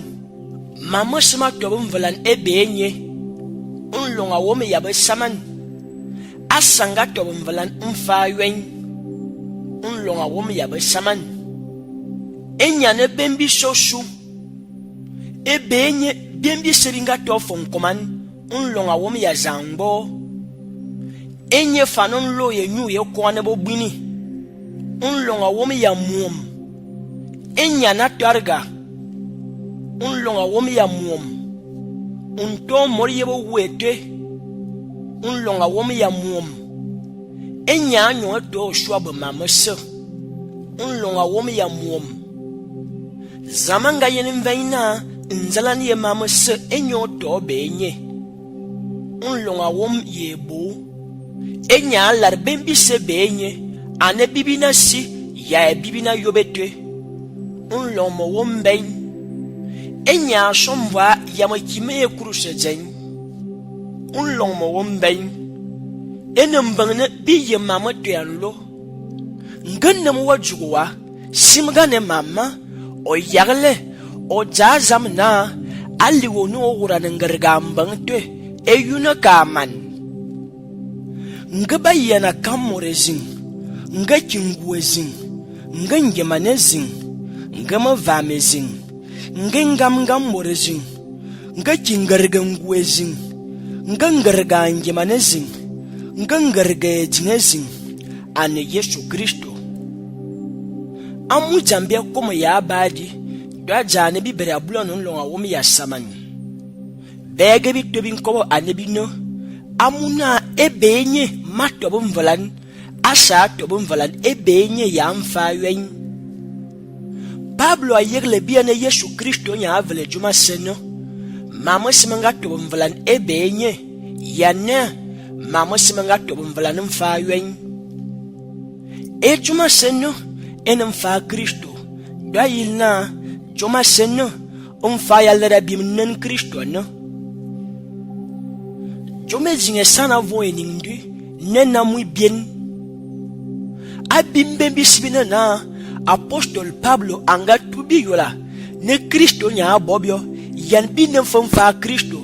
mama sema tobo mvalan ebenye unlong awom ya besaman asanga tobo mvalan mfa ywen unlong awom ya besaman enya ne bembi shoshu ebenye bembi seringa tofon koman unlong awom ya zangbo enye fanon lo ye nyu ye kwane bo bini unlonga womi ya muom enya na targa unlonga womi ya muom unto mori ye bo wete unlonga womi ya muom enya anyo to shwab mamese unlonga womi ya muom zamanga yenim vaina nzalani ye mamese enyo to benye unlonga wom ye bo enya lar bembi se benye ane bibina si ya bibina yobetwe unlomo womben enya shomwa ya makime kurushe jen unlomo womben enembane biye mama tyanlo nganna mo wajuwa simgane mama o yagle o jazam na ali wonu wura ngargambangtwe eyuna kaman nga bayana kamorezin nga kingwezin nga ngemanezin nga mavamezin nga ngamgamorezin nga kingargangwezin nga ngargangemanezin nga ngargajinezin ane Yesu Kristo amu jambia komo ya badi dwa jane bi bere abulo no longa wo mi ya saman bege bi tobi nkobo ane bi no amuna ebenye matobo mvalan asa tobo mvalan ebenye ya mfa yen Pablo ayegle biane Yesu Kristo nya avele juma seno mama simanga tobo mvalan ebenye yane mama simanga tobo mvalan mfa yen e juma seno en mfa Kristo da yilna juma seno mfa yalera bimnen Kristo no jome zinge sana voe nindu nena mui bien abimbe bisibina na apostol Pablo anga tubi yola ne Kristo nya bobio yan bi ne fa Kristo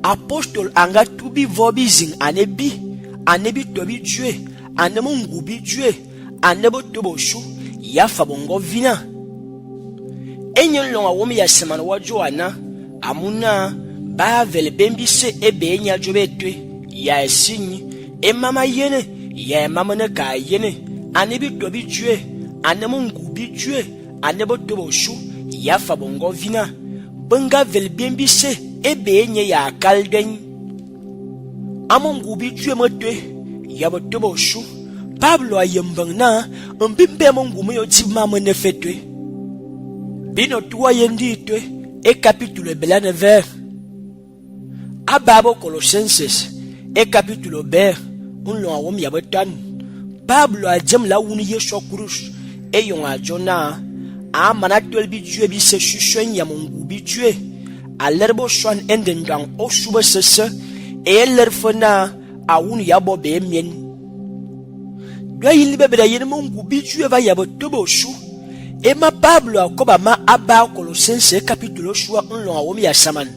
apostol anga tubi vobi zing anebi tobi tue anemungu bi tue anebo tobo shu ya fabongo vina enyon longa womi ya semana wajoana amuna ba vele bembi se ebe nya jobetwe ya esinyi emama yene ya mama ne ka yene anebi tobi tue anemo ngubi tue anebo tobo shu ya fa bongo vina benga vel biembi se ebe enye ya kalden amo ngubi tue motwe ya bo tobo shu Pablo ayembang na mbimbe mo ngume yo tibama ne fetwe bino tuwa yendi twe e capítulo belane ver ababo Colossenses e capítulo ber unlo awom ya betan Pablo ajem la wuni Yesu cruz e yon ajona a manatwel bi tue bi se shushen ya mungu bi tue alerbo swan endendang o suba sese e lerfona a wuni ya bo be mien do yilibe beda yen mungu bi tue va ya bo tobo shu e ma Pablo akoba ma aba Colossenses capítulo shua unlo awom ya saman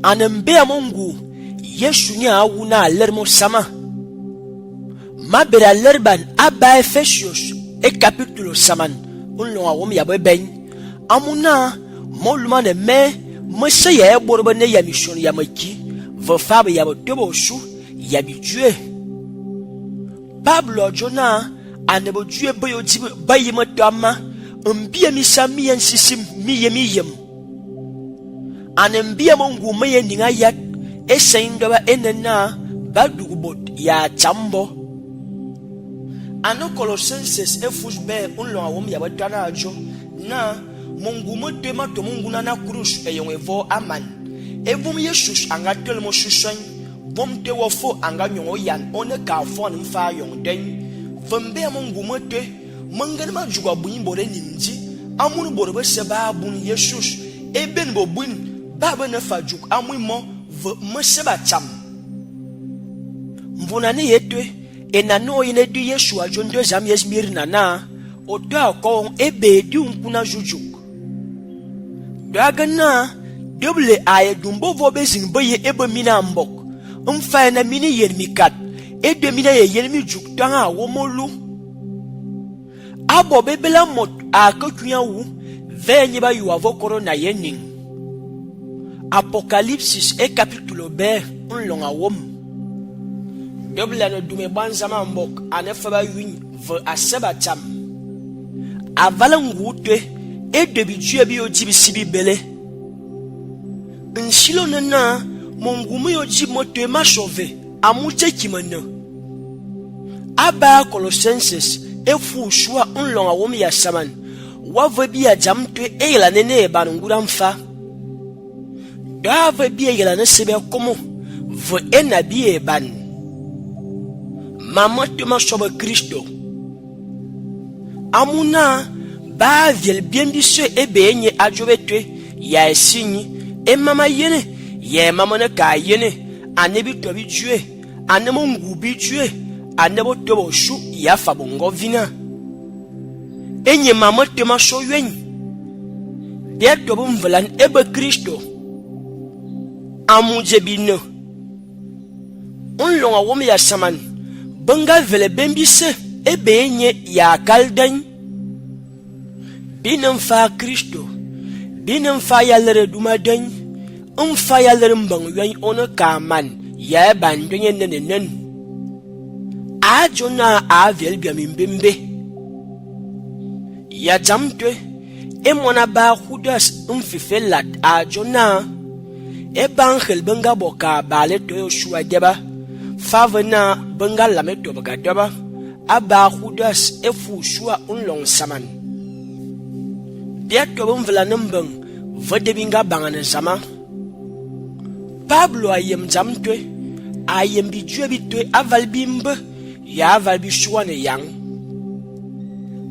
anembe mungu Yesu ni awuna alermo sama mabera lerban aba Efesios e capítulo saman unlo awom ya ben amuna moluma ne me se ya borba ne ya mission ya maki vo fab ya botobo shu ya bitue Pablo jona anebo due boyo tibe bayima tama mbia misami en sisim miyem anembia mongu meye ninga ya eseindoba enena badugubot ya chambo ano Colossenses efusbe unlo awom ya batana ajo na mungu mote mato mungu na cruz eyongevo aman evum Yesus angatel mo shushan bomte wofo anganyo yan one ka fon mfa yon den vembe mungu mote mangan ma jugwa buin bore ninji amunu bore be seba bun Yesus eben bo bun baba na fajuk amuimo mseba cham mbunani yetwe enano yine du Yesu ajo ndo zam yesmir nana odo akon ebe di unkuna jujuk dagana double aye dumbo vo bezin boye ebe mina mbok mfa na mini yermikat ede mina ye yermi juk tanga womolu abo bebela mot akotwia wu venye ba yuavo corona yening Apocalypse e capítulo ber unlonga wom double no dume banzama mbok anefaba win vo aseba cham avala ngutwe e debitue bi ojibi sibi bele nshilo nana mongumu yoji moto ma chove amuje kimana aba Colossenses e fu shua unlonga wom ya saman wavo bi ya jamtwe e la nene banungura mfa dava bi ya na sebe komo vo ena bi e ban mamoto ma shobe Kristo amuna ba viel bien biso ebe enye ajobetwe ya esinyi e mama yene ye mama na ka yene anebi tobi tue anemo ngubi tue anebo tobo shu ya fabongo vina enye mama tema so yen de tobo mvlan ebe Kristo amuje bino unlonga wom ya saman benga vele bembise ebe enye ya kaldan binam fa Kristo binam fa ya lere dumadan fa ya lere mbang yen ono kaman ya bandonye nenen ajona avel biamimbembe ya jamtwe emona ba Judas mfifelat ajona ebangel benga boka bale to Yoshua deba favena benga lameto boka deba aba Judas efu shua unlong saman biato bomvela nembeng vodebinga bangane sama Pablo ayem jamtwe ayem bijue bitwe aval bimbe ya aval bishua ne yang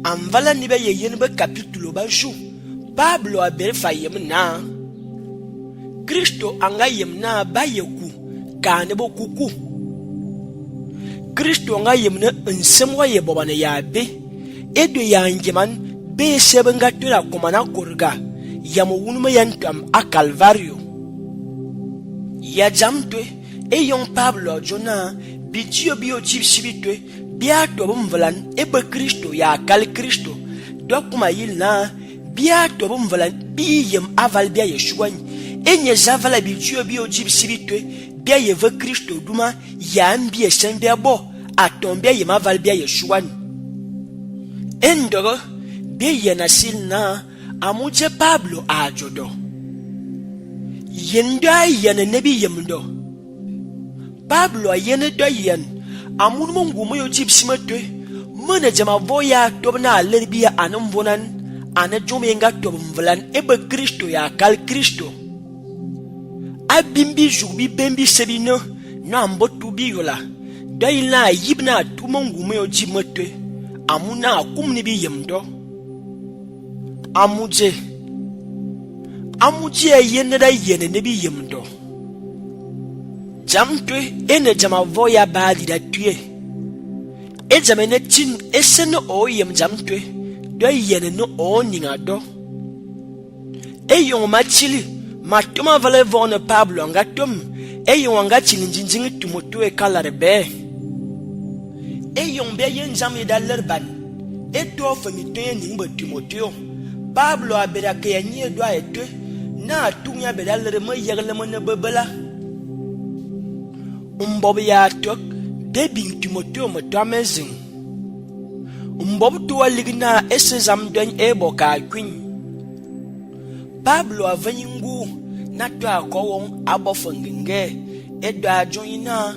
amvala nibe yeyen be capítulo ba ju Pablo aberfa yem na Kristo anga yem na bayeku kane bo kuku Kristo anga yem na nsemwa ye bobane ya be edo ya ngeman be sebenga tura komana korga ya mo wunuma yantam a Calvario ya jamtwe e yon Pablo jona bitio bio chipsibitwe bia to bomvlan ebe Kristo ya kal Kristo dokuma yilna bia to bomvlan biyem aval bia yeshwan enye zavala bitio bio chipsibitwe bia yeve Kristo duma ya mbie sembia bo atombia yem aval bia yeshwan Endoro be yena silna amuje Pablo ajodo. Yenda yena nebi yemdo. Pablo yena do yen amun mungu moyo jibsimatwe mene jama voya tobna lerbia anumvonan ana jomenga tobumvlan ebe Kristo ya kal Kristo. Abimbi jubi bembi sebino no ambotu biyola daila yibna tu mungu moyo jibmatwe amuna akumni bi yemdo. Amuje yene da yene nebi yemdo. Jamtwe ene jama voya badi da tuye. E jamene chin eseno o yem jamtwe do yene no o ninga do. E yon machili matuma vale vone Pablo ngatum e yon nga chilinjinjingi tumoto e kalarebe. E yon be yen jami da lerban e to famito yen nimba Timoteo. Pablo abera ke nye do etwe na tunya be da lerme yegle mo ne bebela. Umbob ya tok debi Timoteo mo to amazing. Umbob to aligna esezam don ebo ka queen. Pablo avenyingu na to akowon abofangenge edo ajoyina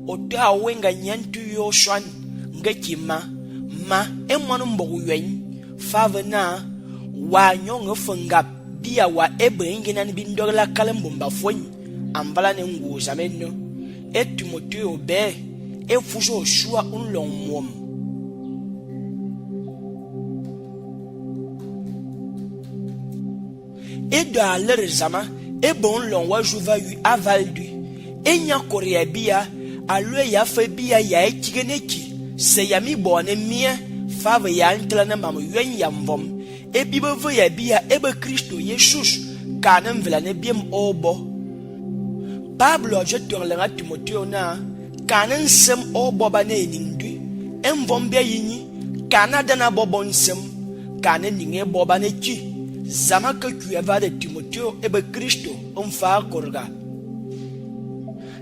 oto awenga nyantu yo shwan ngekima ma emwanu mbogu yen favena wa nyonga fanga bia wa ebe ngina ni bindogla kalembomba fon ambala ne nguza menno Timoteo be e fujo shua unlongmom. Edo aler zama e bon lon wa juva yu avaldu enya korea bia alwe ya fa bia ya ekigeneki se ya mi bone mie fava ya ntla na mam yen ya mvom e bibo ya bia ebe Kristo Jesus kanem vela ne biem obo. Pablo je torlenga Timoteo na kanen sem obo ba na enindu envom bia yinyi kanada na bobo nsem kanen ninge boba ne ki zama ka kueva de Timoteo ebe Kristo umfa korga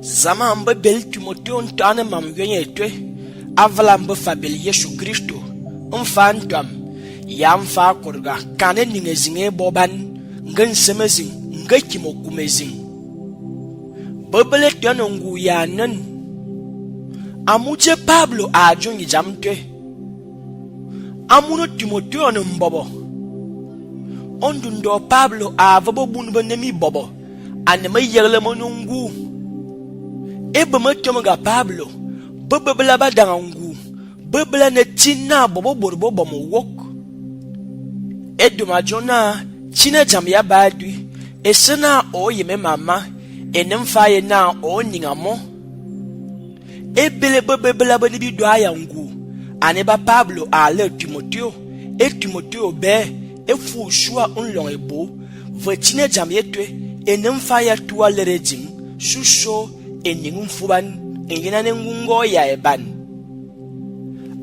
zama ambe bel Timoteo ntane mam yenye etwe avala mbe fabel Yesu Kristo umfa ntam ya mfa korga kanen ninge zinge boban ngensemezing ngekimokumezing Bebele tyanongu ya nan amuje Pablo ajongi jamtwe amuno Timoteo no mbobo ondundo Pablo avabo bunbo nemi bobo anema yegle monungu ebe matomaga Pablo bebela badangu bebela ne tina bobo borbo bomo wok eduma jona china jam ya badwi esena o yeme mama enem faye na o ningamo ebele bebela bani bi do ayangu aneba Pablo ale Timoteo Timoteo be efu shua unlong ebo vechine jam yetwe enem faye tuwa lerejing shusho eningum fuban engina nengungo ya eban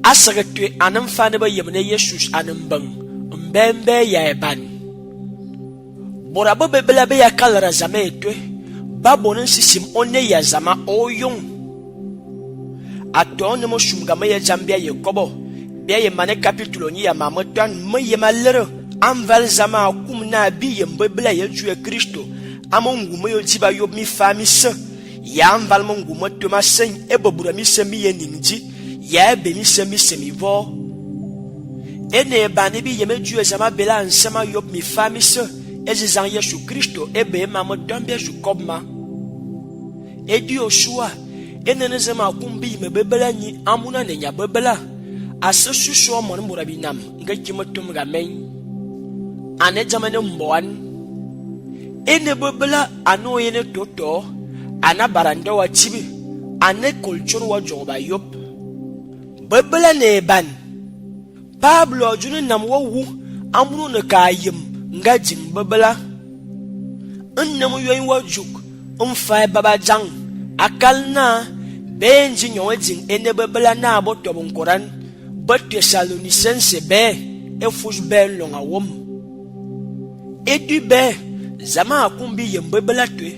asagatwe anem fane ba yemne Yesus anembang mbembe ya eban bora bebela be ya kalara zametwe Babonin sisim one ya zama oyong aton mo shumgama ya jambia ye kobo bia ye mane kapitulo ni ya mamotan me ye malero anval zama akum na bi ye mbebla ye juye Kristo amongu mo yo jiba yo mi fami se ya anval mongu mo to ma sen ebobura mi se mi ye ninji ya be mi se mi vo ene ba ne bi ye me juye zama bela ansama yo mi fami se ezizan Yesu Kristo ebe mamotan bia jukobma edi Oshua enene zema kumbi me bebela ni amuna ne nya bebela asesusho mon murabinam ngekimotum gamen ane jamane mboan ene bebela ano yene toto ana baranda wa chibi ane culture wa joba yop bebela ne ban Pablo junu nam wu amunu ne kayim ngajin bebela nnam yoyin wa juk umfa baba jang akalna benji nyowejin ene bebela na abotobon Quran but Thessalonicense be efus be longa wom edu be zama akumbi yembebela twe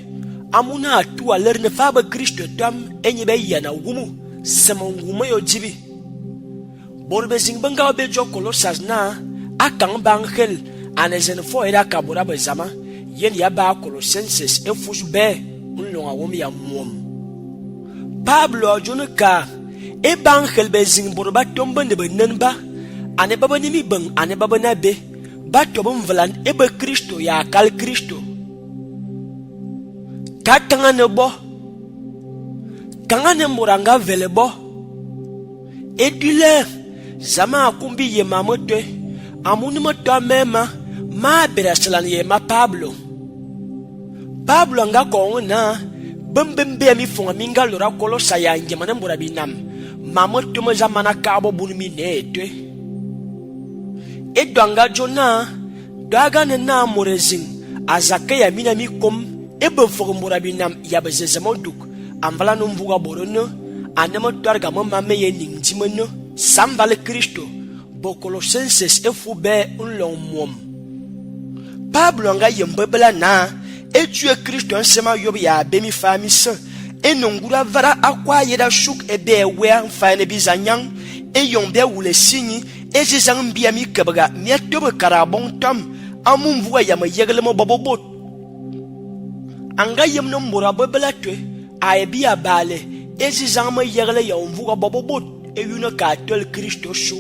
amuna atu alerne faba Kristo tam enye be yana wumu semongumo yo jibi borbe zing benga be jo Kolosas na akang bangel anezen fo era kabura bezama yen ya ba Colosenses efus be unlonga wom ya muom Pablo jonaka e bangel be zing borba tombe ne benenba ane baba ni mi bang ane baba na be ba tobum vlan e be Kristo ya kal Kristo katanga ne bo kangane muranga velebo edule zama akumbi ye mamote amuni moto mema ma berasalan ye ma Pablo nga ko na bembembe mi fonga minga lora Kolosa ya njemana murabinam mamoto mo zamana kabo bunmi netwe edwanga jona daga ne na morezing azake ya mina mi kom ebe fogo murabinam ya bezezemo duk amvala no mvuga borono anemo twarga mo mame ye ningtimono sambale Kristo bo Colosenses efube unlong mom Pablo nga yembebela na etue Kristo nsema yob ya bemi famisa enongura vara akwa yeda shuk ebe we mfane bizanyang eyombe wule sinyi ezizang mbia mi kabaga miatobe karabon tam amumvuga ya mayegele mo babobot anga yemno mbura bebela twe ayebi abale ezi zama yegle ya umvuga babobot eyuna ka tol Kristo shu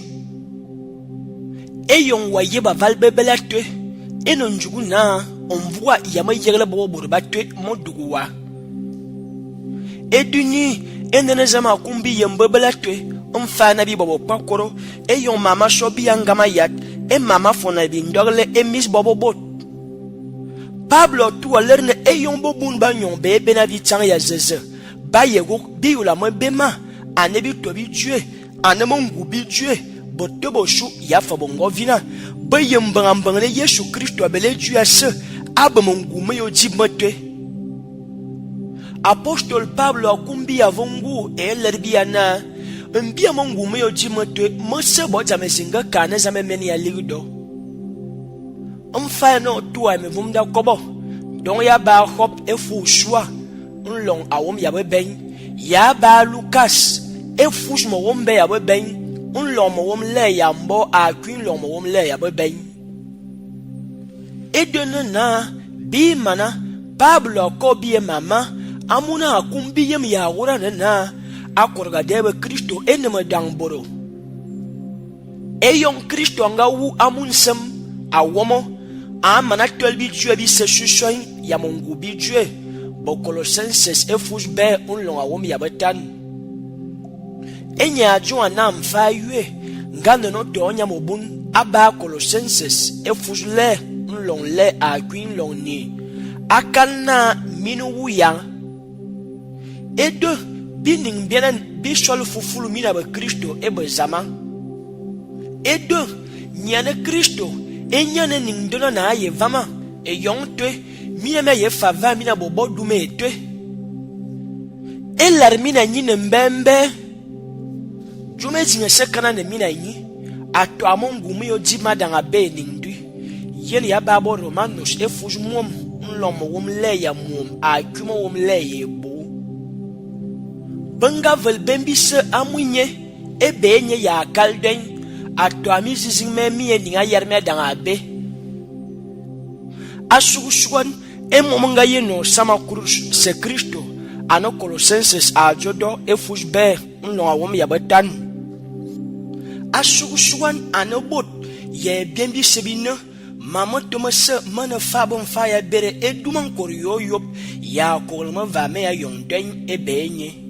eyon waye ba valbebelatwe eno njugu na umvuga yama yegle babobot batwe moduguwa eduni enene zama kumbi yembebelatwe umfana bi babo pakoro eyon mama shobi yangama yat mama fona bi ndogle emis babobot Pablo tu alerne eyon bobun ba nyon be benavi tang ya zeze ba yego bi ula mo bema anebi to bi tue anemo ngu bi tue botobo shu ya fa bongo vina ba yembangambang le Yesu Kristo abele tue ase abamongu me yo jibmete Apostol Pablo akumbi avongu elerbiana mbia mongu me yo jibmete mo se bo jamesinga kana zamemeni ya ligdo Mfano tuwa mevumda kobo don ya ba hop efu shwa unlong awom ya beben ya ba Lucas efu mo wombe ya beben unlong mo wom le ya mbo a queen long mo wom le ya beben edene na bi mana Pablo ko bi mama amuna akumbi yem ya wora na akorga debe Kristo enema dangboro eyon Kristo nga wu amunsem awomo amana tolbi jue bi se shushoy ya mongu bi jue bo Colosenses efus be unlong awom ya betan enya jua na mfa yue ngano no donya mobun aba Colosenses efus le unlong le a queen long ni akana minu wuya edo bining bienen bi shol fufulu mina be Kristo ebe zama edo nyane Kristo enyane ningdono na aye vama eyongtwe mina me ye fava mina bobo dume etwe elar mina nyine mbembe jume zinga sekana ne mina nyi ato amongu me ojima danga be ningdu yeni ya babo Romanos efuj mom nlomo wom le ya mom akuma wom le ye bo banga vel bembi se amunye ebenye ya kalden ato amizi zingme miye ninga yerme danga be asugushuan emomonga yeno sama kurus se Kristo ano Colosenses ajodo efuj be nlo awom ya betan asugushuan ano bot ye bembi sebino mama tomase mana fabon faya bere eduman koryo yop ya kolma va me ya yongden ebenye